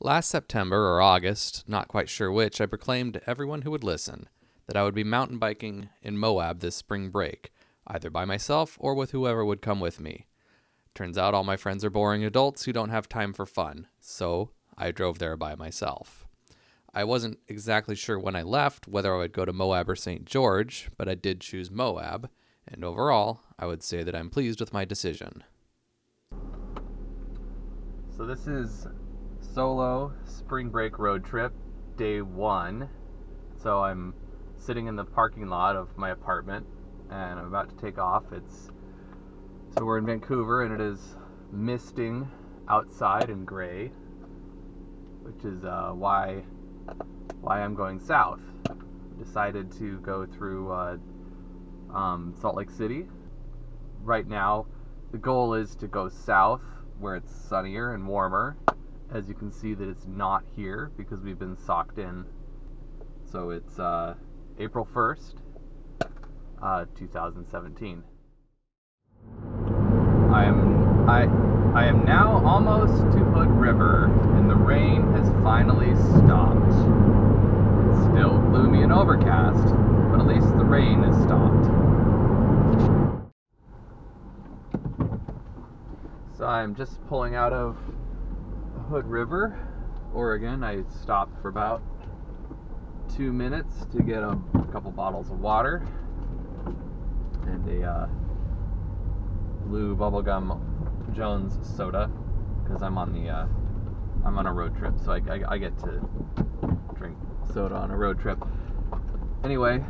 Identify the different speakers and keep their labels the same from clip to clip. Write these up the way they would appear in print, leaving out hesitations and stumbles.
Speaker 1: Last September or August, not quite sure which, I proclaimed to everyone who would listen that I would be mountain biking in Moab this spring break, either by myself or with whoever would come with me. Turns out all my friends are boring adults who don't have time for fun, so I drove there by myself. I wasn't exactly sure when I left whether I would go to Moab or St. George, but I did choose Moab, and overall, I would say that I'm pleased with my decision.
Speaker 2: So this is solo spring break road trip, day 1. So I'm sitting in the parking lot of my apartment, and I'm about to take off. So we're in Vancouver, and it is misting outside and gray, which is why I'm going south. Decided to go through Salt Lake City. Right now, the goal is to go south where it's sunnier and warmer. As you can see that it's not here because we've been socked in. So it's April 1st, 2017. I am now almost to Hood River, and the rain has finally stopped. It's still gloomy and overcast, but at least the rain has stopped. So I'm just pulling out of Hood River, Oregon. I stopped for about 2 minutes to get a couple bottles of water and a blue bubblegum Jones soda, because I'm on a road trip, so I get to drink soda on a road trip. Anyway,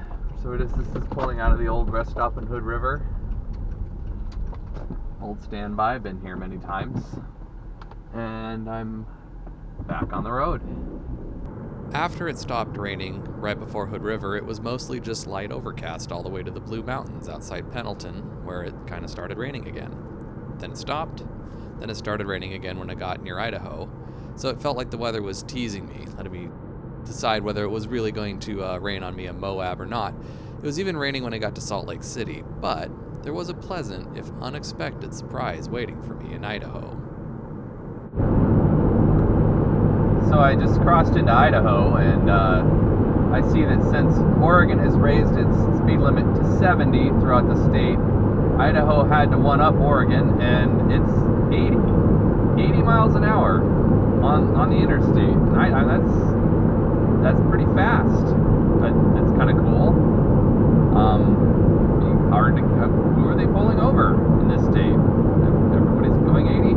Speaker 2: so this is pulling out of the old rest stop in Hood River. Old standby, been here many times, and I'm back on the road.
Speaker 1: After it stopped raining right before Hood River, it was mostly just light overcast all the way to the Blue Mountains outside Pendleton, where it kind of started raining again. Then it stopped. Then it started raining again when I got near Idaho. So it felt like the weather was teasing me, letting me decide whether it was really going to rain on me in Moab or not. It was even raining when I got to Salt Lake City, but there was a pleasant, if unexpected, surprise waiting for me in Idaho.
Speaker 2: So I just crossed into Idaho, and I see that since Oregon has raised its speed limit to 70 throughout the state, Idaho had to one-up Oregon, and it's 80 miles an hour on the interstate. That's pretty fast, but it's kind of cool. Hard to, who are they pulling over in this state? Everybody's going 80.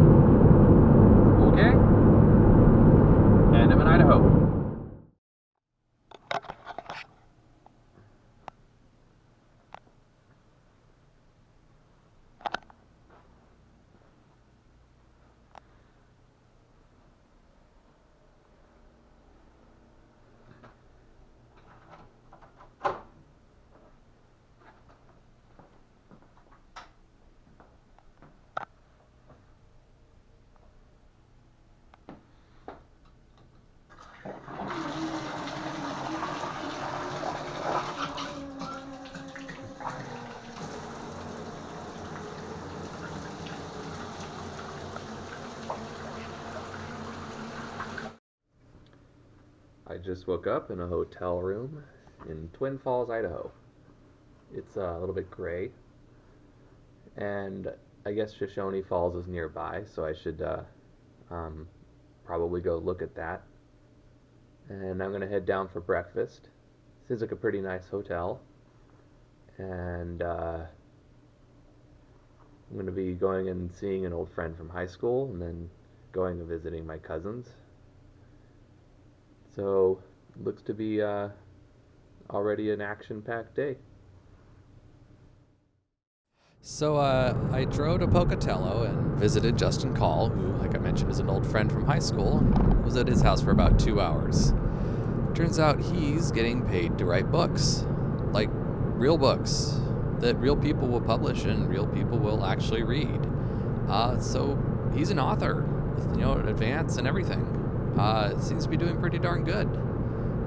Speaker 2: Okay. And I'm in Idaho. I just woke up in a hotel room in Twin Falls, Idaho. It's a little bit gray, and I guess Shoshone Falls is nearby, so I should probably go look at that. And I'm going to head down for breakfast. Seems like a pretty nice hotel, and I'm going to be going and seeing an old friend from high school, and then going and visiting my cousins. So, looks to be already an action-packed day.
Speaker 1: So I drove to Pocatello and visited Justin Call, who, like I mentioned, is an old friend from high school, and was at his house for about 2 hours. Turns out he's getting paid to write books, like real books that real people will publish and real people will actually read. So he's an author with, an advance and everything. Seems to be doing pretty darn good.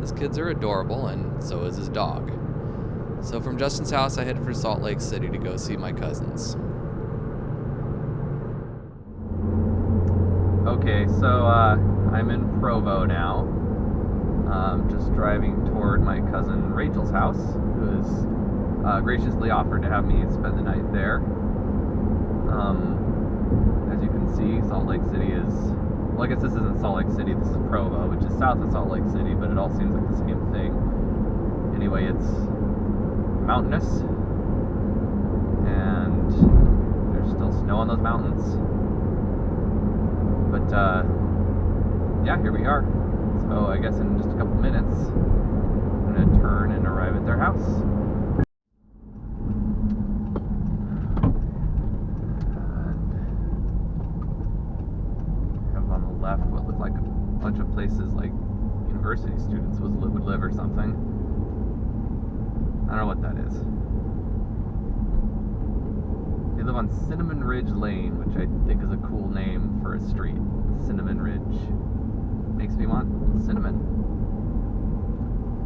Speaker 1: His kids are adorable, and so is his dog. So from Justin's house, I headed for Salt Lake City to go see my cousins.
Speaker 2: Okay, so I'm in Provo now. Just driving toward my cousin Rachel's house, who has graciously offered to have me spend the night there. As you can see, Salt Lake City is... Well, I guess this isn't Salt Lake City, this is Provo, which is south of Salt Lake City, but it all seems like the same thing. Anyway, it's mountainous, and there's still snow on those mountains. But, yeah, here we are. So I guess in just a couple minutes, I'm going to turn and arrive at their house. And have on the left what look like a bunch of places like university students would live or something. I don't know what that is. They live on Cinnamon Ridge Lane, which I think is a cool name for a street. Cinnamon Ridge. Makes me want cinnamon.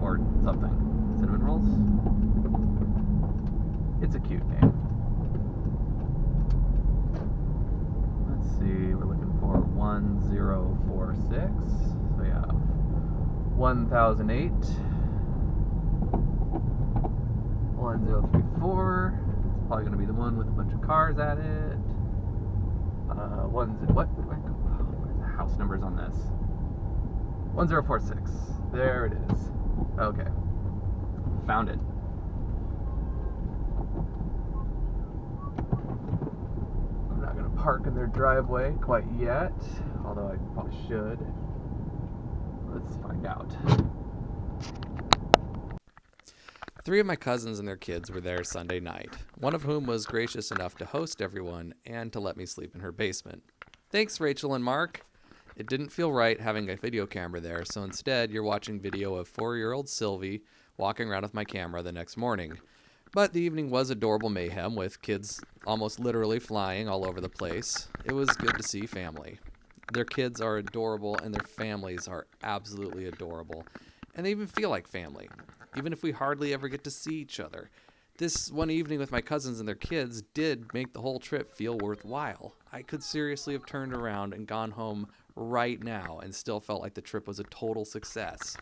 Speaker 2: Or something. Cinnamon rolls? It's a cute name. Let's see, we're looking for 1046. So we have 1008. 1034. It's probably going to be the one with a bunch of cars at it. Where's the house numbers on this? 1046. There it is. Okay. Found it. I'm not going to park in their driveway quite yet, although I probably should. Let's find out.
Speaker 1: 3 of my cousins and their kids were there Sunday night, one of whom was gracious enough to host everyone and to let me sleep in her basement. Thanks, Rachel and Mark. It didn't feel right having a video camera there, so instead you're watching video of 4-year-old Sylvie walking around with my camera the next morning. But the evening was adorable mayhem with kids almost literally flying all over the place. It was good to see family. Their kids are adorable and their families are absolutely adorable. And they even feel like family, even if we hardly ever get to see each other. This one evening with my cousins and their kids did make the whole trip feel worthwhile. I could seriously have turned around and gone home right now and still felt like the trip was a total success.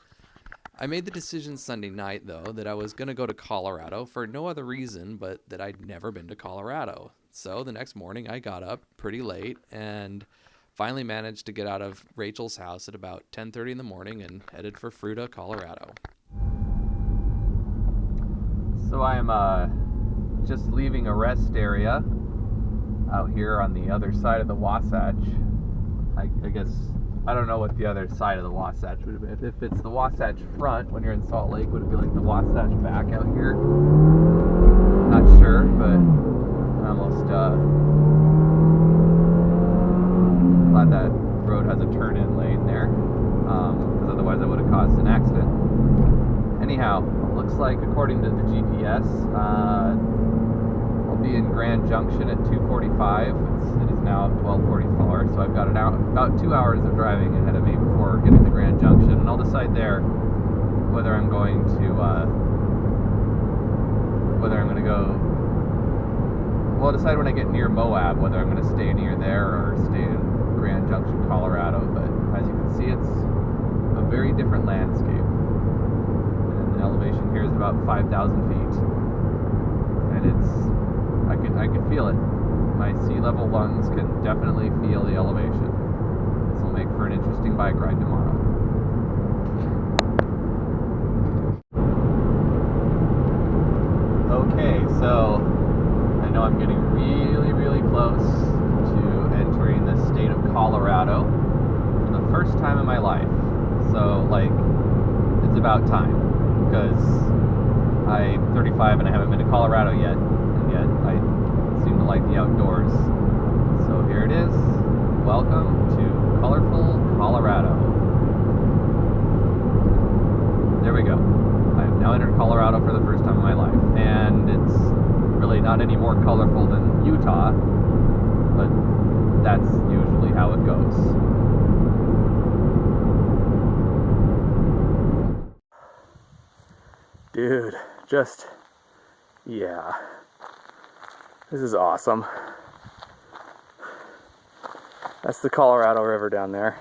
Speaker 1: I made the decision Sunday night, though, that I was going to go to Colorado for no other reason but that I'd never been to Colorado. So the next morning I got up pretty late and finally managed to get out of Rachel's house at about 10:30 in the morning and headed for Fruita, Colorado.
Speaker 2: So I am just leaving a rest area out here on the other side of the Wasatch. I guess, I don't know what the other side of the Wasatch would be. If it's the Wasatch front when you're in Salt Lake, would it be like the Wasatch back out here? Not sure, but I'm almost glad that road has a turn-in lane there, because otherwise I would have caused an accident. Anyhow, looks like according to the GPS, I'll be in Grand Junction at 2:45. It is now 12:44, so I've got about 2 hours of driving ahead of me before getting to Grand Junction, and I'll decide there whether I'm going to go. Well, I'll decide when I get near Moab whether I'm going to stay near there or stay in Grand Junction, Colorado. But as you can see, it's a very different landscape. And the elevation here is about 5,000 feet, and I can feel it. My sea level lungs can definitely feel the elevation. This will make for an interesting bike ride tomorrow. Okay, so I know I'm getting really, really close to entering the state of Colorado for the first time in my life. So, it's about time, because I'm 35 and I haven't been to Colorado yet, and yet I seem to like the outdoors. So here it is. Welcome to colorful Colorado. There we go. I've now entered Colorado for the first time in my life, and it's really not any more colorful than Utah, but that's usually how it goes. Dude, yeah. This is awesome. That's the Colorado River down there.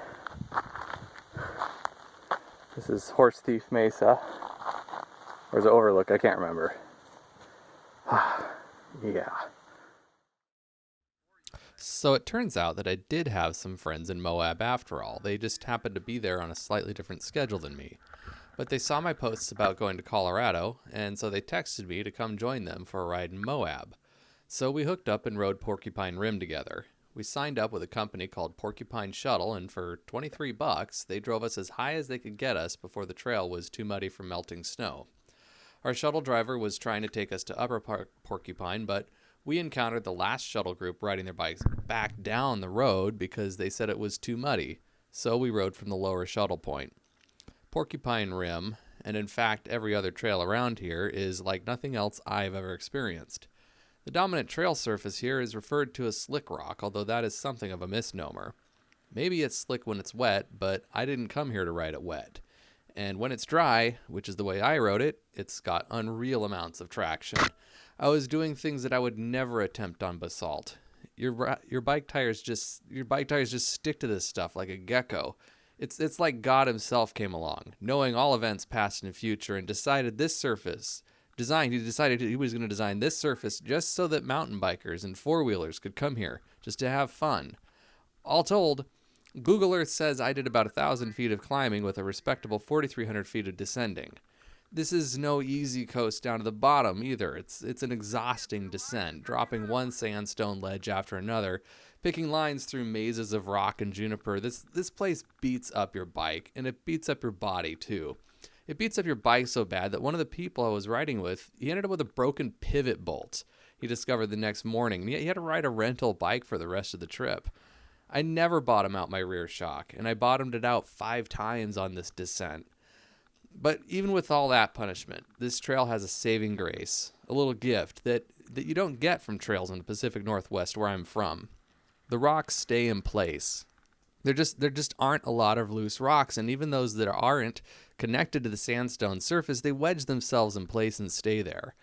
Speaker 2: This is Horse Thief Mesa. Or is it Overlook? I can't remember. Yeah.
Speaker 1: So it turns out that I did have some friends in Moab after all. They just happened to be there on a slightly different schedule than me. But they saw my posts about going to Colorado, and so they texted me to come join them for a ride in Moab. So we hooked up and rode Porcupine Rim together. We signed up with a company called Porcupine Shuttle, and for $23, they drove us as high as they could get us before the trail was too muddy for melting snow. Our shuttle driver was trying to take us to Upper Porcupine, but we encountered the last shuttle group riding their bikes back down the road because they said it was too muddy, so we rode from the lower shuttle point. Porcupine Rim, and in fact every other trail around here, is like nothing else I've ever experienced. The dominant trail surface here is referred to as slick rock, although that is something of a misnomer. Maybe it's slick when it's wet, but I didn't come here to ride it wet. And when it's dry, which is the way I rode it, it's got unreal amounts of traction. I was doing things that I would never attempt on basalt. Your bike tires just stick to this stuff like a gecko. It's like God himself came along, knowing all events past and future, and decided he decided he was going to design this surface just so that mountain bikers and four-wheelers could come here just to have fun. All told, Google Earth says I did about 1,000 feet of climbing with a respectable 4,300 feet of descending. This is no easy coast down to the bottom either. It's an exhausting descent, dropping one sandstone ledge after another, picking lines through mazes of rock and juniper. This place beats up your bike, and it beats up your body too. It beats up your bike so bad that one of the people I was riding with, he ended up with a broken pivot bolt. He discovered the next morning, and he had to ride a rental bike for the rest of the trip. I never bottomed out my rear shock, and I bottomed it out 5 times on this descent. But even with all that punishment, this trail has a saving grace, a little gift that you don't get from trails in the Pacific Northwest where I'm from. The rocks stay in place. There just aren't a lot of loose rocks, and even those that aren't connected to the sandstone surface, they wedge themselves in place and stay there.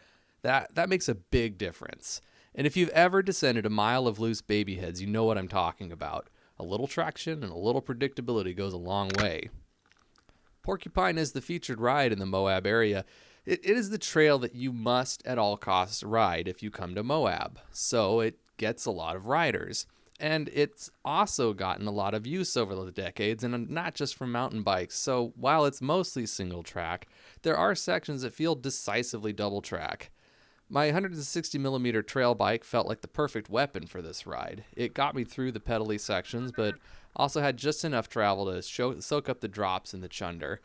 Speaker 1: That makes a big difference. And if you've ever descended a mile of loose baby heads, you know what I'm talking about. A little traction and a little predictability goes a long way. Porcupine is the featured ride in the Moab area. It is the trail that you must at all costs ride if you come to Moab, so it gets a lot of riders. And it's also gotten a lot of use over the decades, and not just from mountain bikes. So while it's mostly single track, there are sections that feel decisively double track. My 160mm trail bike felt like the perfect weapon for this ride. It got me through the pedally sections, but also had just enough travel to soak up the drops in the chunder.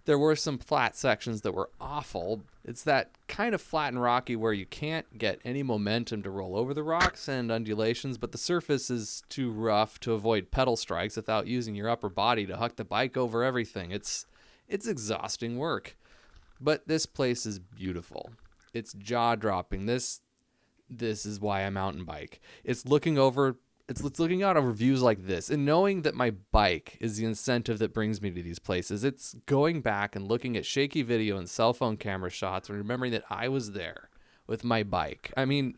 Speaker 1: There were some flat sections that were awful. It's that kind of flat and rocky where you can't get any momentum to roll over the rocks and undulations, but the surface is too rough to avoid pedal strikes without using your upper body to huck the bike over everything. It's exhausting work. But this place is beautiful. It's jaw-dropping. This is why I mountain bike. It's looking out over views like this, and knowing that my bike is the incentive that brings me to these places. It's going back and looking at shaky video and cell phone camera shots and remembering that I was there with my bike. I mean,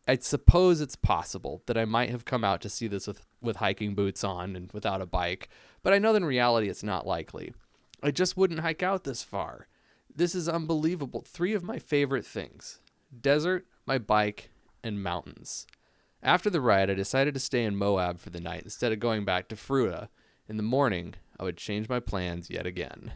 Speaker 1: I suppose it's possible that I might have come out to see this with hiking boots on and without a bike, but I know that in reality it's not likely. I just wouldn't hike out this far. This is unbelievable. 3 of my favorite things: desert, my bike, and mountains. After the ride, I decided to stay in Moab for the night instead of going back to Fruita. In the morning, I would change my plans yet again.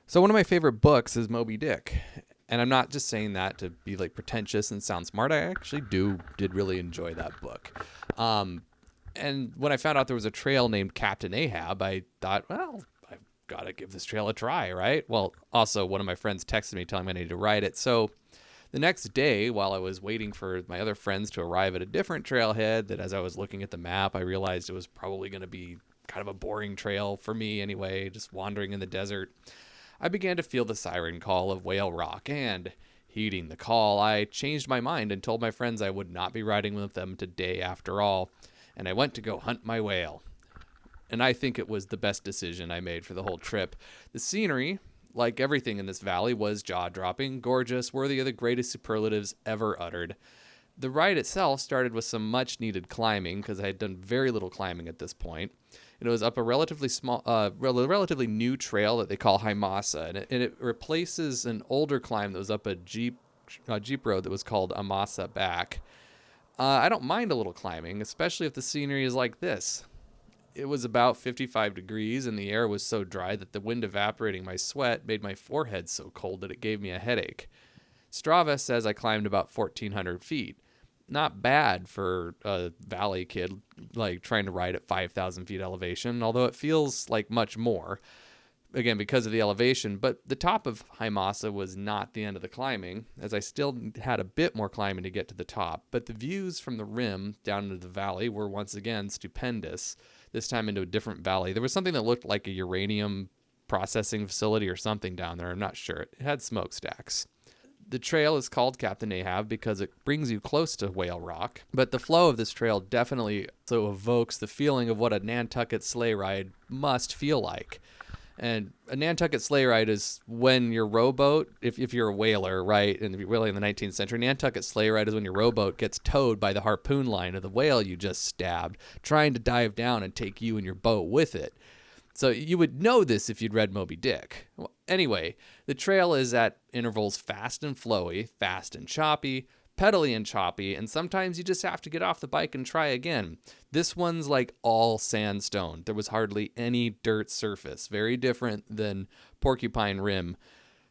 Speaker 1: So one of my favorite books is Moby Dick. And I'm not just saying that to be like pretentious and sound smart. I actually did really enjoy that book. And when I found out there was a trail named Captain Ahab, I thought, well, gotta give this trail a try, right? Well, also, one of my friends texted me telling me I needed to ride it. So the next day, while I was waiting for my other friends to arrive at a different trailhead, that as I was looking at the map, I realized it was probably going to be kind of a boring trail for me anyway, just wandering in the desert, I began to feel the siren call of Whale Rock, and heeding the call, I changed my mind and told my friends I would not be riding with them today after all, and I went to go hunt my whale. And I think it was the best decision I made for the whole trip. The scenery, like everything in this valley, was jaw-dropping, gorgeous, worthy of the greatest superlatives ever uttered. The ride itself started with some much-needed climbing, because I had done very little climbing at this point. It was up a relatively new trail that they call Himasa, and it replaces an older climb that was up a Jeep road that was called Amasa Back. I don't mind a little climbing, especially if the scenery is like this. It was about 55 degrees, and the air was so dry that the wind evaporating my sweat made my forehead so cold that it gave me a headache. Strava says I climbed about 1,400 feet. Not bad for a valley kid, like trying to ride at 5,000 feet elevation, although it feels like much more, again, because of the elevation. But the top of Himasa was not the end of the climbing, as I still had a bit more climbing to get to the top. But the views from the rim down into the valley were once again stupendous, this time into a different valley. There was something that looked like a uranium processing facility or something down there. I'm not sure. It had smokestacks. The trail is called Captain Ahab because it brings you close to Whale Rock, but the flow of this trail definitely so evokes the feeling of what a Nantucket sleigh ride must feel like. And a Nantucket sleigh ride is when your rowboat, if you're a whaler, right, and if you're whaling in the 19th century, Nantucket sleigh ride is when your rowboat gets towed by the harpoon line of the whale you just stabbed, trying to dive down and take you and your boat with it. So you would know this if you'd read Moby Dick. Well, anyway, the trail is at intervals fast and flowy, fast and choppy, pedally and choppy, and sometimes you just have to get off the bike and try again. This one's like all sandstone. There was hardly any dirt surface. Very different than Porcupine Rim,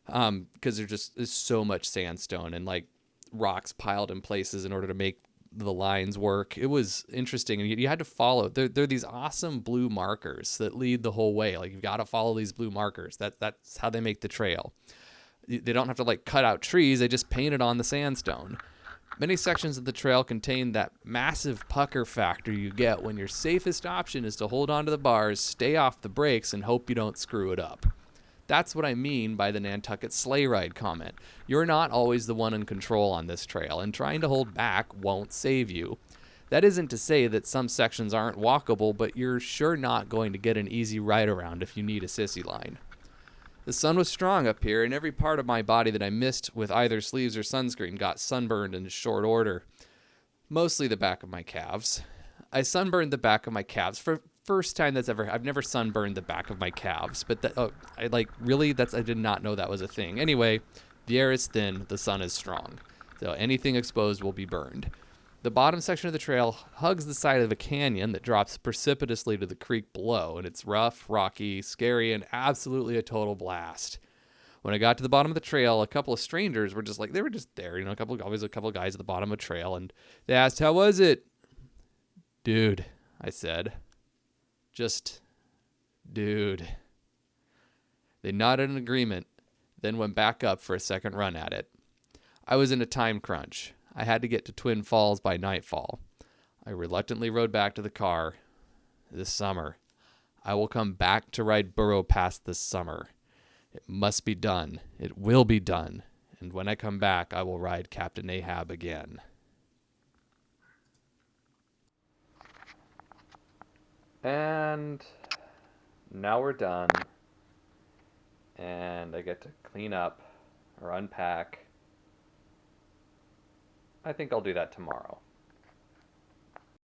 Speaker 1: because there just is so much sandstone and like rocks piled in places in order to make the lines work. It was interesting, and you had to follow. There are these awesome blue markers that lead the whole way. Like, you've got to follow these blue markers. That's how they make the trail. They don't have to like cut out trees. They just paint it on the sandstone. Many sections of the trail contain that massive pucker factor you get when your safest option is to hold onto the bars, stay off the brakes, and hope you don't screw it up. That's what I mean by the Nantucket sleigh ride comment. You're not always the one in control on this trail, and trying to hold back won't save you. That isn't to say that some sections aren't walkable, but you're sure not going to get an easy ride around if you need a sissy line. The sun was strong up here, and every part of my body that I missed with either sleeves or sunscreen got sunburned in short order. Mostly the back of my calves. I sunburned the back of my calves for first time I've never sunburned the back of my calves, but I did not know that was a thing. Anyway, the air is thin, the sun is strong, so anything exposed will be burned. The bottom section of the trail hugs the side of a canyon that drops precipitously to the creek below, and it's rough, rocky, scary, and absolutely a total blast. When I got to the bottom of the trail, a couple of strangers were just there, a couple of guys at the bottom of a trail, and they asked, "How was it?" "Dude," I said. Just, dude. They nodded in agreement, then went back up for a second run at it. I was in a time crunch. I had to get to Twin Falls by nightfall. I reluctantly rode back to the car. This summer. I will come back to ride Burro Pass this summer. It must be done. It will be done. And when I come back, I will ride Captain Ahab again. And now we're done. And I get to clean up or unpack. I think I'll do that tomorrow.